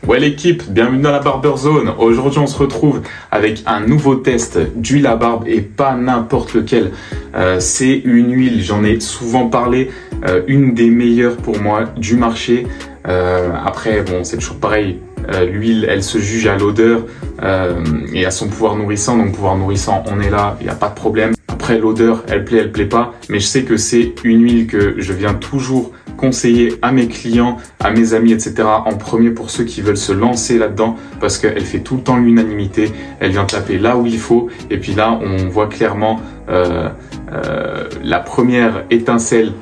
Ouais l'équipe, bienvenue dans la Barber Zone. Aujourd'hui on se retrouve avec un nouveau test d'huile à barbe et pas n'importe lequel. C'est une huile, j'en ai souvent parlé, une des meilleures pour moi du marché. Après bon c'est toujours pareil, l'huile elle se juge à l'odeur et à son pouvoir nourrissant. Donc pouvoir nourrissant on est là, il n'y a pas de problème. Après l'odeur elle plaît pas, mais je sais que c'est une huile que je viens toujours conseiller à mes clients, à mes amis, etc. en premier pour ceux qui veulent se lancer là-dedans parce qu'elle fait tout le temps l'unanimité, elle vient taper là où il faut et puis là on voit clairement la première étincelle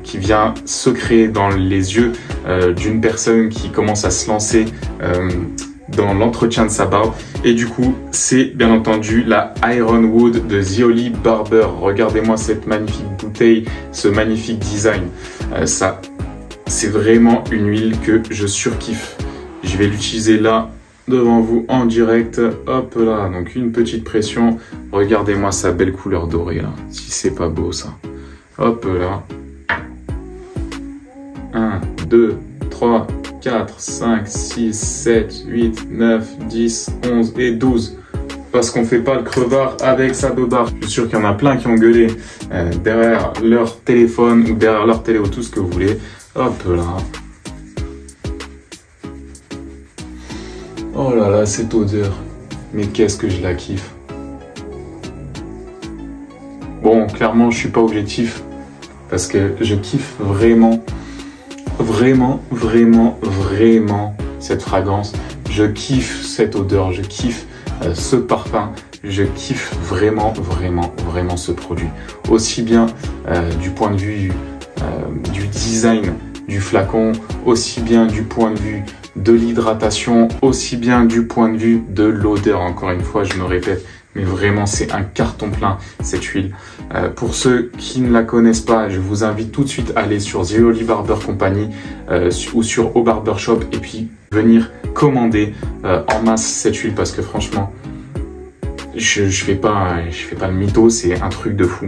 qui vient se créer dans les yeux d'une personne qui commence à se lancer dans l'entretien de sa barbe. Et du coup, c'est bien entendu la Ironwood de The Holy Barber. Regardez-moi cette magnifique bouteille, ce magnifique design. Ça, c'est vraiment une huile que je surkiffe. Je vais l'utiliser là, devant vous, en direct. Hop là, donc une petite pression. Regardez-moi sa belle couleur dorée là. Si c'est pas beau ça. Hop là. 1, 2, 3, 4, 5, 6, 7, 8, 9, 10, 11 et 12. Parce qu'on fait pas le crevard avec sa beubare. Je suis sûr qu'il y en a plein qui ont gueulé derrière leur téléphone ou derrière leur télé ou tout ce que vous voulez. Hop là. Oh là là, cette odeur. Mais qu'est-ce que je la kiffe. Bon, clairement, je suis pas objectif. Parce que je kiffe vraiment cette fragrance. Je kiffe cette odeur, je kiffe ce parfum, je kiffe vraiment ce produit. Aussi bien du point de vue du design du flacon, aussi bien du point de vue de l'hydratation, aussi bien du point de vue de l'odeur. Encore une fois, je me répète, mais vraiment c'est un carton plein cette huile. Pour ceux qui ne la connaissent pas, je vous invite tout de suite à aller sur The Holy Barber Company ou sur Au Barber Shop et puis venir commander en masse cette huile parce que franchement je fais pas le mytho, c'est un truc de fou.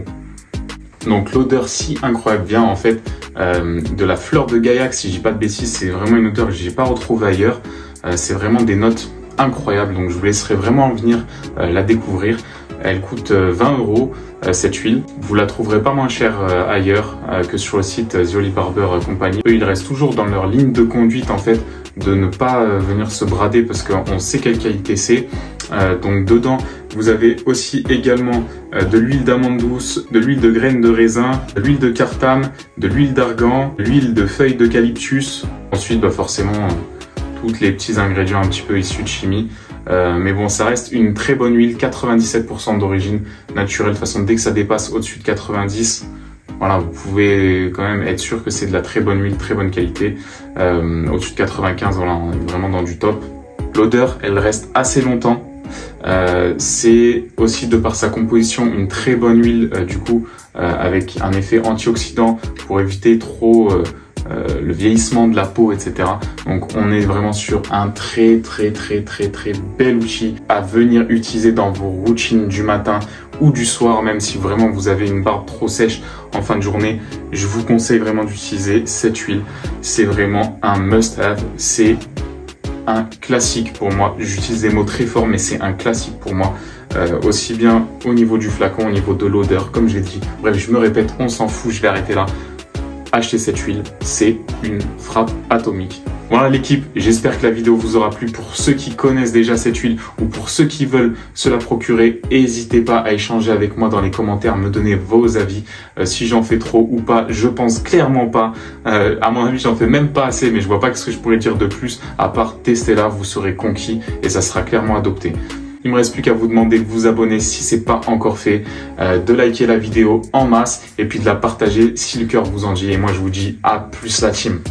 Donc l'odeur si incroyable vient en fait de la fleur de Gaillac, si je dis pas de bêtises. C'est vraiment une odeur que j'ai pas retrouvée ailleurs. C'est vraiment des notes incroyable, donc je vous laisserai vraiment venir la découvrir. Elle coûte 20 € cette huile. Vous la trouverez pas moins chère ailleurs que sur le site The Holy Barber Company. Eux, ils restent toujours dans leur ligne de conduite en fait, de ne pas venir se brader parce qu'on sait quelle qualité c'est. Donc dedans, vous avez aussi également de l'huile d'amande douce, de l'huile de graines de raisin, de l'huile de cartame, de l'huile d'argan, de l'huile de feuilles d'eucalyptus. Ensuite, bah forcément toutes les petits ingrédients un petit peu issus de chimie. Mais bon, ça reste une très bonne huile, 97% d'origine naturelle. De toute façon, dès que ça dépasse au-dessus de 90, voilà, vous pouvez quand même être sûr que c'est de la très bonne huile, très bonne qualité. Au-dessus de 95, voilà, on est vraiment dans du top. L'odeur, elle reste assez longtemps. C'est aussi de par sa composition une très bonne huile, du coup, avec un effet antioxydant pour éviter trop le vieillissement de la peau, etc. Donc on est vraiment sur un très bel outil à venir utiliser dans vos routines du matin ou du soir. Même si vraiment vous avez une barbe trop sèche en fin de journée, je vous conseille vraiment d'utiliser cette huile. C'est vraiment un must-have, c'est un classique pour moi. J'utilise des mots très forts, mais c'est un classique pour moi. Aussi bien au niveau du flacon, au niveau de l'odeur, comme j'ai dit. Bref, je me répète, on s'en fout, je vais arrêter là. Achetez cette huile, c'est une frappe atomique. Voilà l'équipe, j'espère que la vidéo vous aura plu. Pour ceux qui connaissent déjà cette huile ou pour ceux qui veulent se la procurer, n'hésitez pas à échanger avec moi dans les commentaires, me donner vos avis. Si j'en fais trop ou pas, je pense clairement pas. À mon avis, j'en fais même pas assez, mais je vois pas ce que je pourrais dire de plus. À part tester là, vous serez conquis et ça sera clairement adopté. Il me reste plus qu'à vous demander de vous abonner si c'est pas encore fait, de liker la vidéo en masse et puis de la partager si le cœur vous en dit. Et moi je vous dis à plus la team.